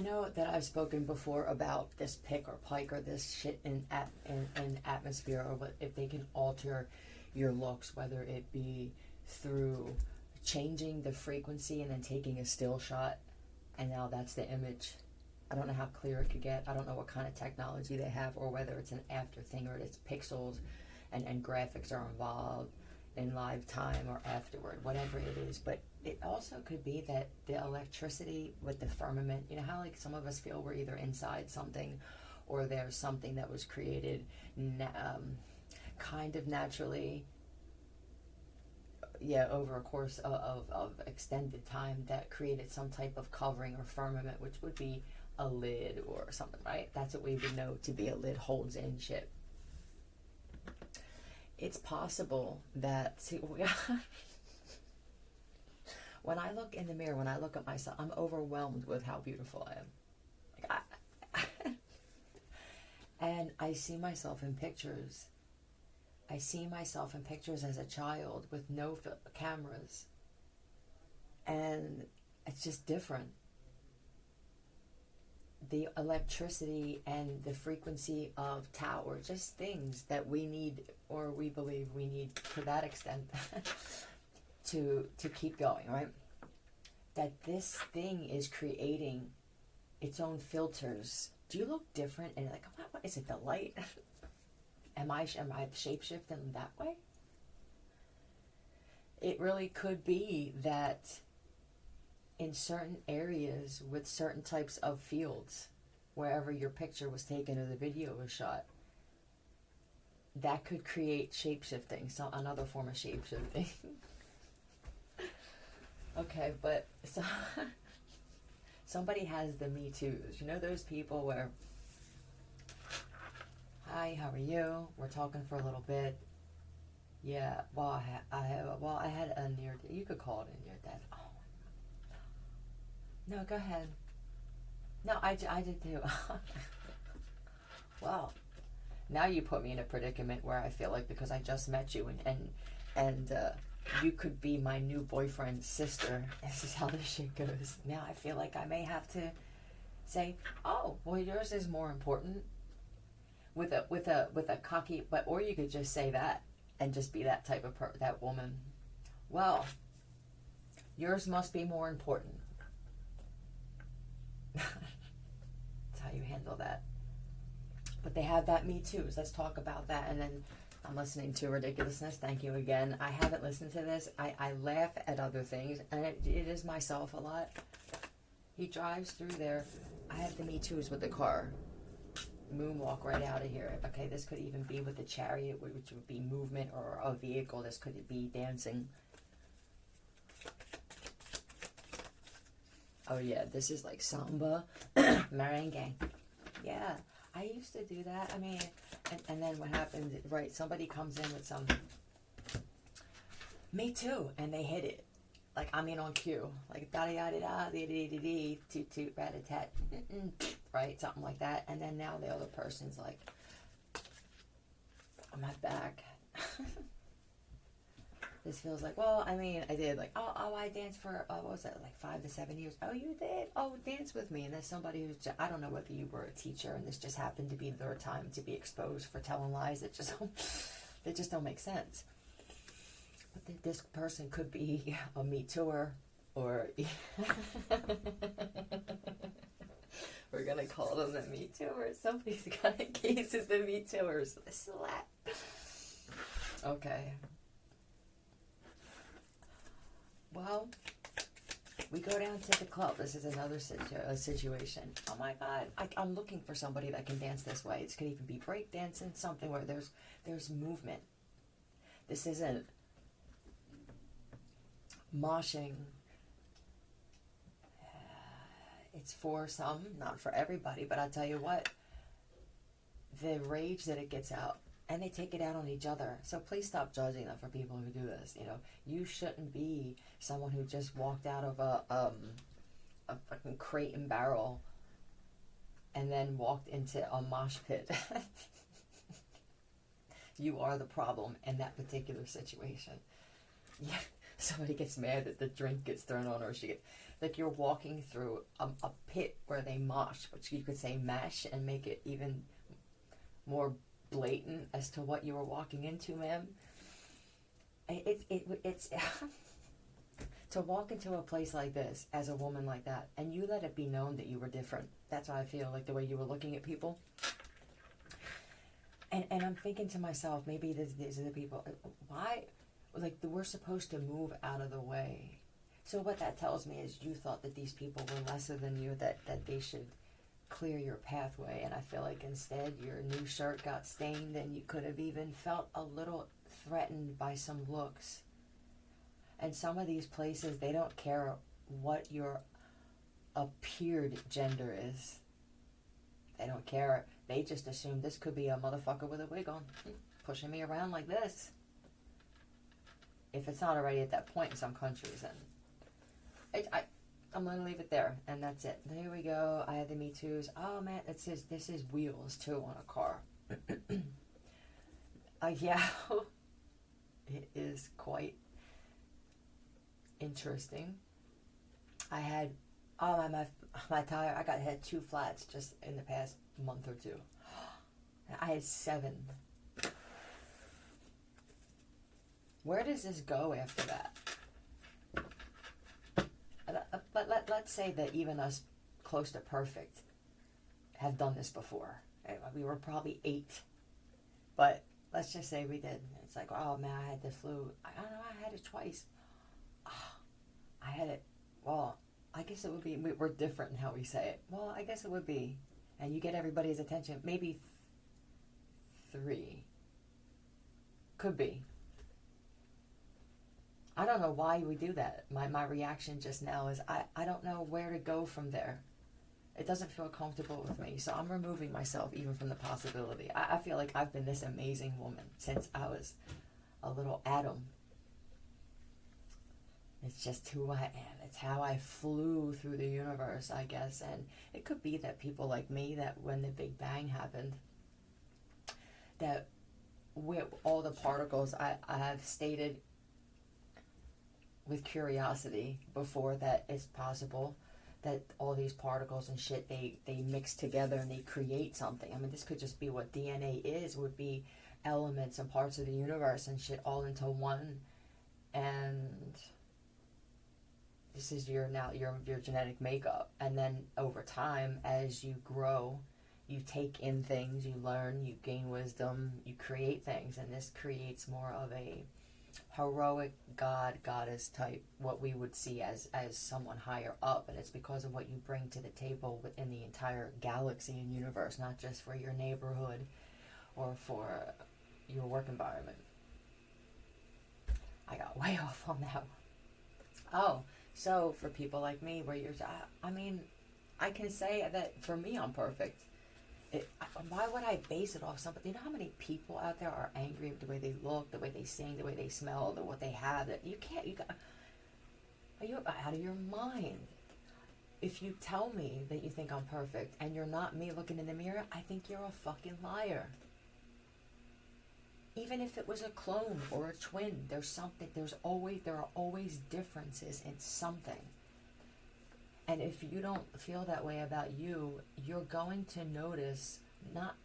know that I've spoken before about this pick or pike or this shit in atmosphere, or what if they can alter your looks, whether it be through changing the frequency and then taking a still shot, and now that's the image. I don't know how clear it could get. I don't know what kind of technology they have, or whether it's an after thing or it's pixels and graphics are involved in live time or afterward, whatever it is. But it also could be that the electricity with the firmament, you know how like some of us feel we're either inside something or there's something that was created kind of naturally, over a course of extended time, that created some type of covering or firmament, which would be a lid or something, right? That's what we would know to be a lid, holds in shit. It's possible that when I look in the mirror, when I look at myself, I'm overwhelmed with how beautiful I am. Like and I see myself in pictures. I see myself in pictures as a child with no cameras. And it's just different. The electricity and the frequency of tau, or just things that we need, or we believe we need to that extent to keep going, right? That this thing is creating its own filters. Do you look different? And you're like, what is it, the light? Am I shape-shifting that way? It really could be that in certain areas with certain types of fields, wherever your picture was taken or the video was shot, that could create shape-shifting, so another form of shape-shifting. Okay, but so somebody has the Me Too's. You know those people where, hi, how are you? We're talking for a little bit. Yeah, well, I had a near. You could call it a near death. Oh. No, go ahead. No, I did too. Well, now you put me in a predicament where I feel like, because I just met you and you could be my new boyfriend's sister. This is how this shit goes. Now I feel like I may have to say, oh, well, yours is more important, with a cocky, but, or you could just say that and just be that type of that woman. Well, yours must be more important. That's how you handle that. But they have that Me Too's. Let's talk about that. And then I'm listening to Ridiculousness. Thank you again. I haven't listened to this. I laugh at other things, and it is myself a lot. He drives through there. I have the Me Too's with the car. Moonwalk right out of here. Okay, this could even be with the chariot, which would be movement, or a vehicle. This could be dancing. Oh yeah, this is like samba, merengue. Yeah, I used to do that. I mean, and then what happens, right, somebody comes in with some, me too, and they hit it. Like, I mean, on cue. Like, da-da-da-da-da, dee-dee-dee-dee, toot-toot, rat-a-tat, right, something like that. And then now the other person's like, on my back. This feels like, well, I mean, I did, like, oh, I danced for, what was that, like 5 to 7 years? Oh, you did? Oh, dance with me. And there's somebody who's just, I don't know whether you were a teacher and this just happened to be their time to be exposed for telling lies that just don't make sense. But this person could be a Me Tooer, or we're going to call them the Me Tooers. Somebody's got a case of the Me Tooers. Slap. Okay. Well, we go down to the club. This is another situation. Oh my God, I'm looking for somebody that can dance this way. It could even be break dancing, something where there's movement. This isn't moshing. It's for some, not for everybody, but I'll tell you what, the rage that it gets out, and they take it out on each other. So please stop judging them for people who do this. You know, you shouldn't be someone who just walked out of a fucking crate and barrel and then walked into a mosh pit. You are the problem in that particular situation. Yeah. somebody gets mad that the drink gets thrown on her, or she gets, like, you're walking through a pit where they mosh, which you could say mash and make it even more blatant as to what you were walking into, ma'am. It's to walk into a place like this as a woman like that, and you let it be known that you were different. That's how I feel, like the way you were looking at people. And I'm thinking to myself, maybe these are the people, why, like, we're supposed to move out of the way. So what that tells me is you thought that these people were lesser than you, that they should clear your pathway. And I feel like instead your new shirt got stained, and you could have even felt a little threatened by some looks. And some of these places, they don't care what your appeared gender is. They don't care. They just assume this could be a motherfucker with a wig on, pushing me around like this. If it's not already at that point in some countries, then I'm going to leave it there, and that's it. There we go. I had the Me Too's. Oh, man, it says this is wheels, too, on a car. Yeah, it is quite interesting. I had, my tire, I had 2 flats just in the past month or 2. I had 7. Where does this go after that? But let's say that even us close to perfect have done this before. We were probably 8. But let's just say we did. It's like, oh man, I had the flu. I don't know, I had it twice. I had it, well, I guess it would be, we're different in how we say it. Well, I guess it would be. And you get everybody's attention. Maybe 3. Could be. I don't know why we do that. My reaction just now is I don't know where to go from there. It doesn't feel comfortable with me. So I'm removing myself even from the possibility. I feel like I've been this amazing woman since I was a little atom. It's just who I am. It's how I flew through the universe, I guess. And it could be that people like me, that when the Big Bang happened, that with all the particles, I have stated with curiosity before that it's possible that all these particles and shit, they mix together and they create something. I mean, this could just be what DNA is, would be elements and parts of the universe and shit all into one. And this is your genetic makeup. And then over time, as you grow, you take in things, you learn, you gain wisdom, you create things, and this creates more of a heroic goddess type, what we would see as someone higher up. And it's because of what you bring to the table within the entire galaxy and universe, not just for your neighborhood or for your work environment. I got way off on that one. Oh, so for people like me, where you're, I mean, I can say that for me, I'm perfect. Why would I base it off something? You know how many people out there are angry with the way they look, the way they sing, the way they smell, what they have? That you got, are you out of your mind? If you tell me that you think I'm perfect and you're not me looking in the mirror, I think you're a fucking liar. Even if it was a clone or a twin, there's something, there are always differences in something. And if you don't feel that way about you, you're going to notice not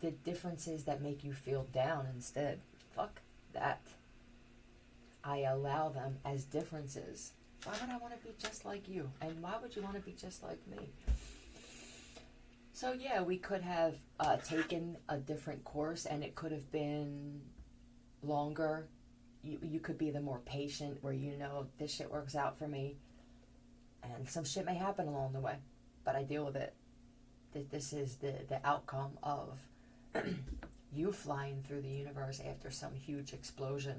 the differences that make you feel down instead. Fuck that. I allow them as differences. Why would I want to be just like you? And why would you want to be just like me? So yeah, we could have taken a different course, and it could have been longer. You could be the more patient, where you know this shit works out for me. And some shit may happen along the way, but I deal with it. This is the outcome of you flying through the universe after some huge explosion.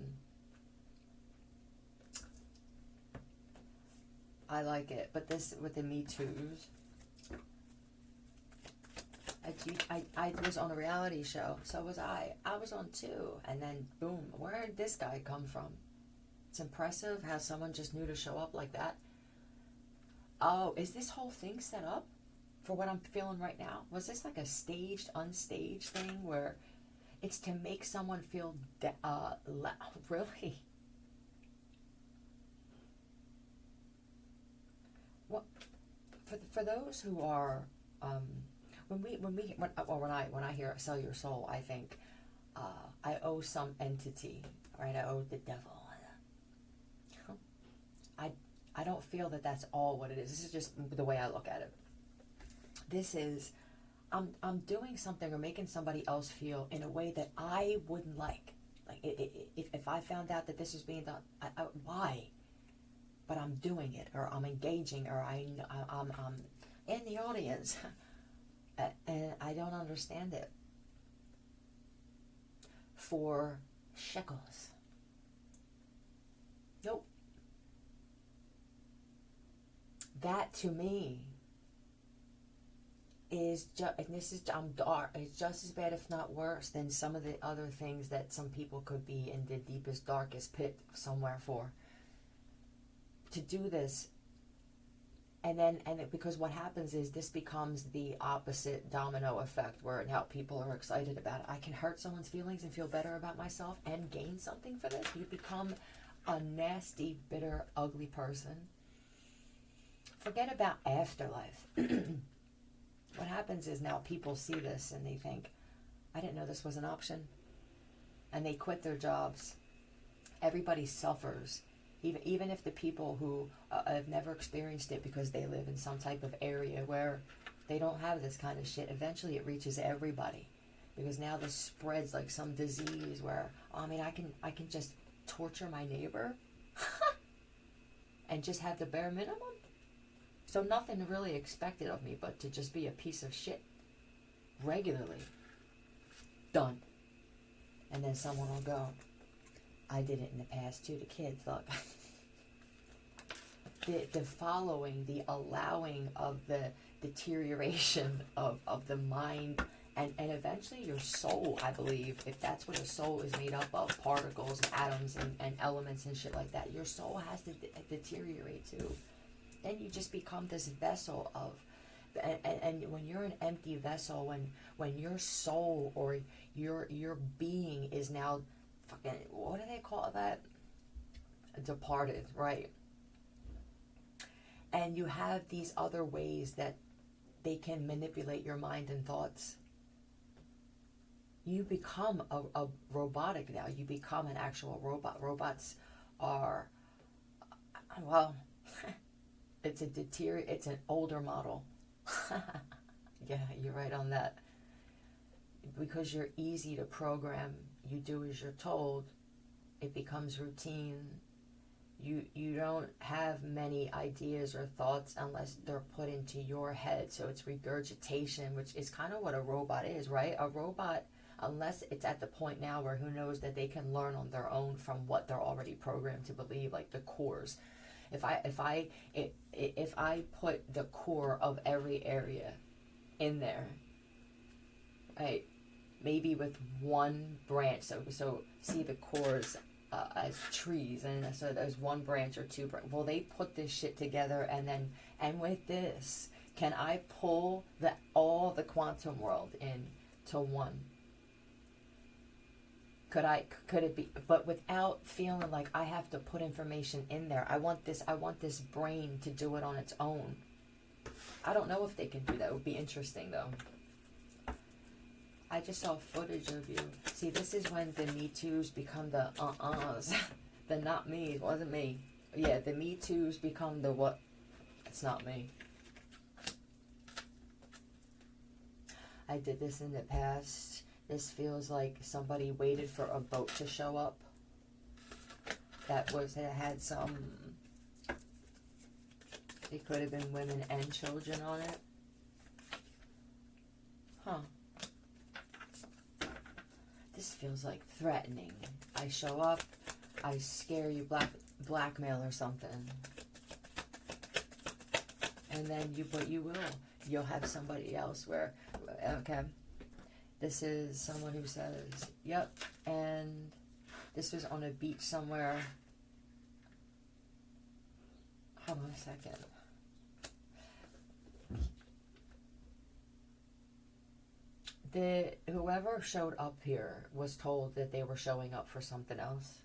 I like it. But this, with the Me Too's, I was on a reality show, so was I. I was on too. And then, boom, where did this guy come from? It's impressive how someone just knew to show up like that. Oh, is this whole thing set up for what I'm feeling right now? Was this like a staged, unstaged thing where it's to make someone feel really? for those who are, when I hear sell your soul, I think I owe some entity, right? I owe the devil. I don't feel that that's all what it is. This is just the way I look at it. This is, I'm doing something or making somebody else feel in a way that I wouldn't like. Like if I found out that this is being done, why? But I'm doing it, or I'm engaging, or I'm in the audience, and I don't understand it. For shekels. Nope. That to me is just, and this is, I'm dark, it's just as bad if not worse than some of the other things that some people could be in the deepest, darkest pit somewhere for. To do this, because what happens is this becomes the opposite domino effect, where now people are excited about it. I can hurt someone's feelings and feel better about myself and gain something for this. You become a nasty, bitter, ugly person. Forget about afterlife. What happens is now people see this and they think, I didn't know this was an option. And they quit their jobs. Everybody suffers. Even if the people who have never experienced it because they live in some type of area where they don't have this kind of shit, eventually it reaches everybody. Because now this spreads like some disease where, I can just torture my neighbor and just have the bare minimum. So nothing really expected of me but to just be a piece of shit regularly. Done. And then someone will go, I did it in the past too to kids. Look, the following, the allowing of the deterioration of the mind and eventually your soul, I believe, if that's what a soul is made up of, particles and atoms and elements and shit like that, your soul has to deteriorate too. Then you just become this vessel of, and when you're an empty vessel, when your soul or your being is now fucking, what do they call that? Departed, right? And you have these other ways that they can manipulate your mind and thoughts. You become a robotic now. You become an actual robot. Robots are, well, it's an older model. Yeah, you're right on that. Because you're easy to program, you do as you're told, it becomes routine. You don't have many ideas or thoughts unless they're put into your head. So it's regurgitation, which is kind of what a robot is, right? A robot, unless it's at the point now where who knows that they can learn on their own from what they're already programmed to believe, like the cores. If I put the core of every area in there, right? Maybe with one branch. So see the cores as trees, and so there's one branch or two. Well, they put this shit together, and with this, can I pull all the quantum world into one? Could it be, but without feeling like I have to put information in there? I want this brain to do it on its own. I don't know if they can do that. It would be interesting though. I just saw footage of you. See, this is when the Me Too's become the the not me. It wasn't me. Yeah, the Me Too's become the what? It's not me. I did this in the past. This feels like somebody waited for a boat to show up. It had some, it could have been women and children on it. Huh. This feels like threatening. I show up, I scare you, blackmail or something. And then you'll have somebody else where, okay, this is someone who says, yep, and this was on a beach somewhere. Hold on a second. Whoever showed up here was told that they were showing up for something else.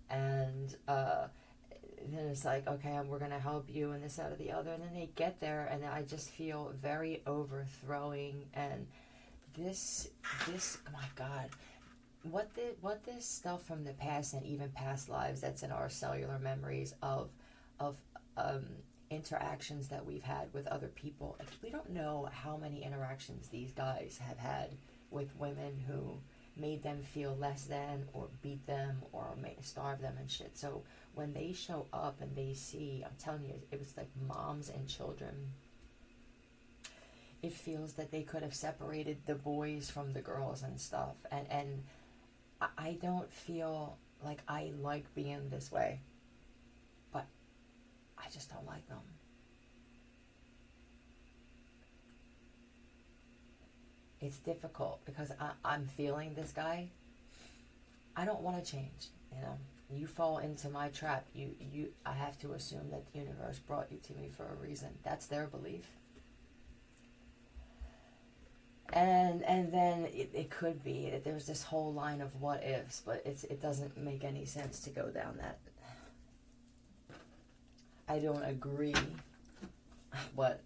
And then it's like, okay, we're going to help you and this, that, or the other. And then they get there, and I just feel very overthrowing. And this, oh my God, what this stuff from the past and even past lives that's in our cellular memories of interactions that we've had with other people. Like, we don't know how many interactions these guys have had with women who made them feel less than, or beat them, or starve them and shit. So when they show up and they see, I'm telling you, it was like moms and children. It feels that they could have separated the boys from the girls and stuff. And I don't feel like I like being this way. But I just don't like them. It's difficult because I'm feeling this guy. I don't want to change, you know. You fall into my trap. I have to assume that the universe brought you to me for a reason. That's their belief. And then it could be that there's this whole line of what ifs, but it doesn't make any sense to go down that. I don't agree. What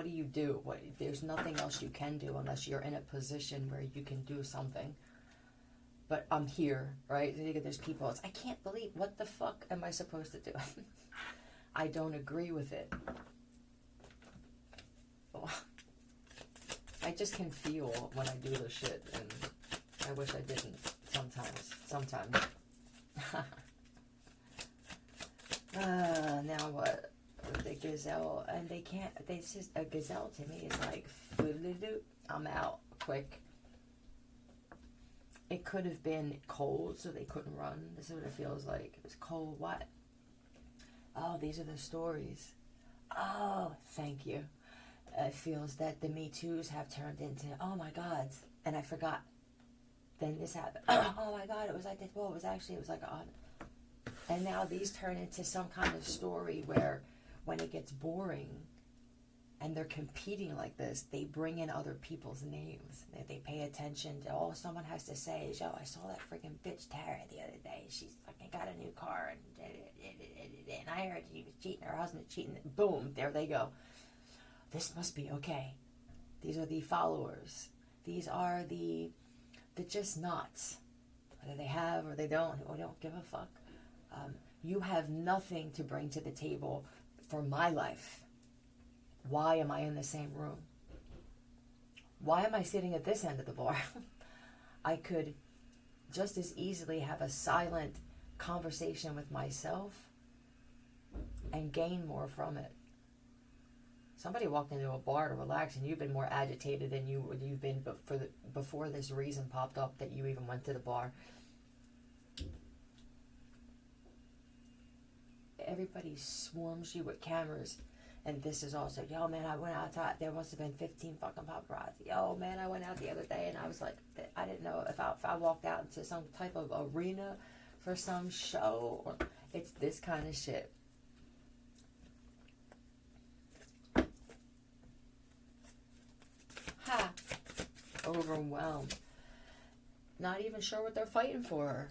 do you do? There's nothing else you can do unless you're in a position where you can do something. But I'm here, right? There's people. I can't believe, what the fuck am I supposed to do? I don't agree with it. I just can feel when I do this shit, and I wish I didn't sometimes. Now what? The gazelle, and it's just, a gazelle to me is like, I'm out, quick. It could have been cold, so they couldn't run. This is what it feels like. It was cold, what? Oh, these are the stories. Oh, thank you. It feels that the Me Too's have turned into, oh my God, and I forgot. Then this happened. Oh my God, it was like this. Well, it was like and now these turn into some kind of story where when it gets boring and they're competing like this, they bring in other people's names. They pay attention to all someone has to say is, yo, I saw that freaking bitch Tara the other day. She's fucking got a new car, and I heard she was cheating, her husband cheating. Boom, there they go. This must be okay. These are the followers. These are the just nots. Whether they have or they don't, or don't give a fuck. You have nothing to bring to the table for my life. Why am I in the same room? Why am I sitting at this end of the bar? I could just as easily have a silent conversation with myself and gain more from it. Somebody walked into a bar to relax, and you've been more agitated than you've been before this reason popped up that you even went to the bar. Everybody swarms you with cameras, and this is also, yo man, I went outside, there must have been 15 fucking paparazzi. Yo man, I went out the other day, and I was like, I didn't know if I walked out into some type of arena for some show, or it's this kind of shit. Ha! Overwhelmed. Not even sure what they're fighting for.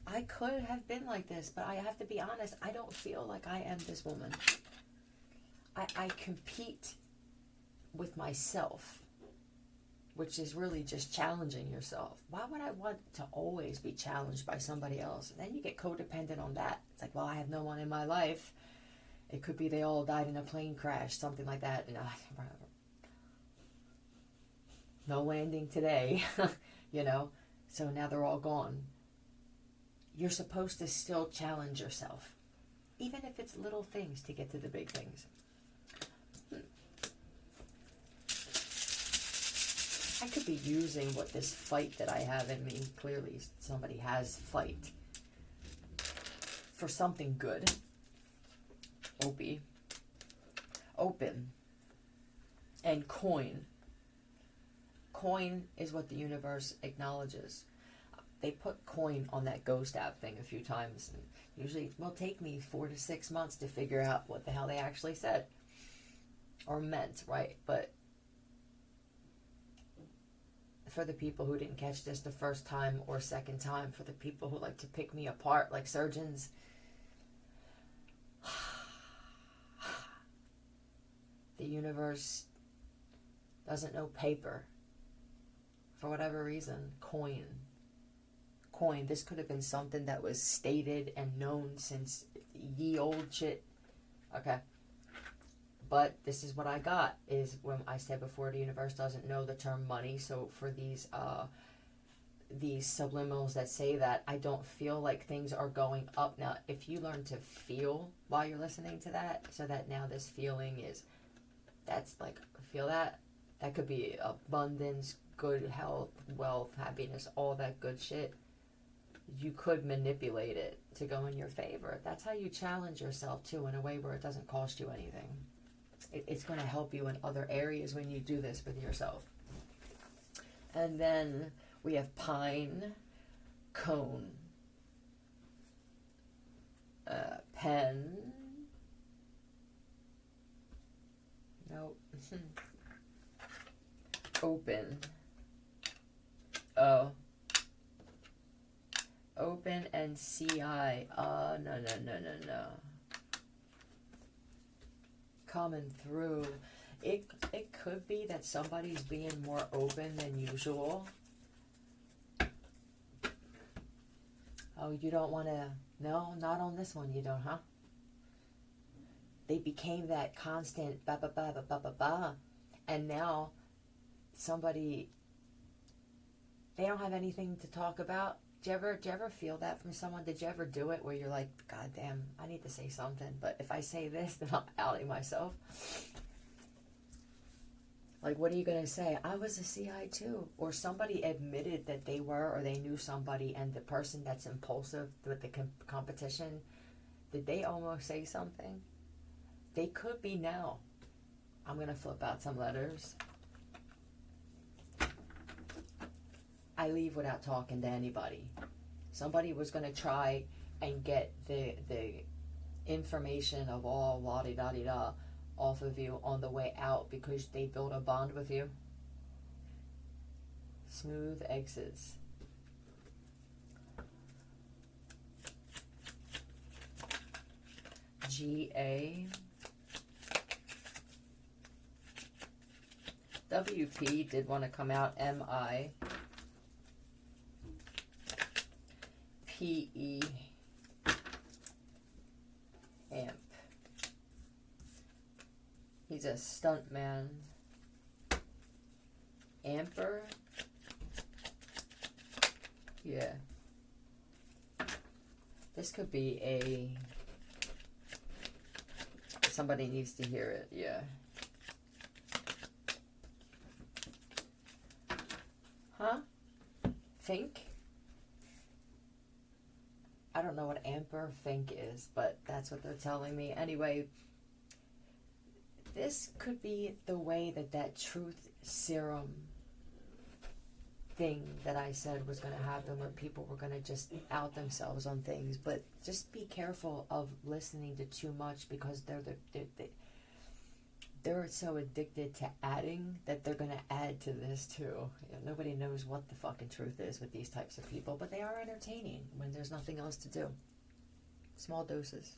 I could have been like this, but I have to be honest, I don't feel like I am this woman. I compete with myself, which is really just challenging yourself. Why would I want to always be challenged by somebody else? And then you get codependent on that. It's like, well, I have no one in my life. It could be they all died in a plane crash, something like that. And, no landing today, you know? So now they're all gone. You're supposed to still challenge yourself, even if it's little things to get to the big things. I could be using what this fight that I have in me, clearly somebody has fight, for something good. Open, and coin. Coin is what the universe acknowledges. They put coin on that ghost app thing a few times, and usually it will take me 4 to 6 months to figure out what the hell they actually said or meant, right? But for the people who didn't catch this the first time or second time, for the people who like to pick me apart like surgeons. The universe doesn't know paper. For whatever reason, coin. This could have been something that was stated and known since ye old shit. Okay. But this is what I got, is when I said before, the universe doesn't know the term money. So for these subliminals that say that, I don't feel like things are going up. Now, if you learn to feel while you're listening to that, so that now this feeling is, that's like, feel that? That could be abundance, good health, wealth, happiness, all that good shit. You could manipulate it to go in your favor. That's how you challenge yourself too, in a way where it doesn't cost you anything. It's going to help you in other areas when you do this with yourself. And then we have pine, cone, pen. Nope. Open. Oh. Open and CI. No. Coming through. It could be that somebody's being more open than usual. Oh, you don't want to... No, not on this one you don't, huh? They became that constant ba-ba-ba-ba-ba-ba-ba. And now somebody... They don't have anything to talk about. Do you ever feel that from someone? Did you ever do it where you're like, God damn, I need to say something, but if I say this, then I'm outing myself? Like, what are you going to say? I was a CI too. Or somebody admitted that they were, or they knew somebody, and the person that's impulsive with the competition, did they almost say something? They could be now. I'm going to flip out some letters. I leave without talking to anybody. Somebody was going to try and get the information of all la-di-da-di-da off of you on the way out because they built a bond with you. Smooth exits. GA. WP did want to come out. MI. PE. Amp. He's a stuntman. Amper. Yeah. This could be a... Somebody needs to hear it, yeah. Huh? Think? I don't know what amper think is, but that's what they're telling me. Anyway, this could be the way that truth serum thing that I said was going to happen, where people were going to just out themselves on things. But just be careful of listening to too much, because they're so addicted to adding that they're going to add to this too. You know, nobody knows what the fucking truth is with these types of people, but they are entertaining when there's nothing else to do. Small doses.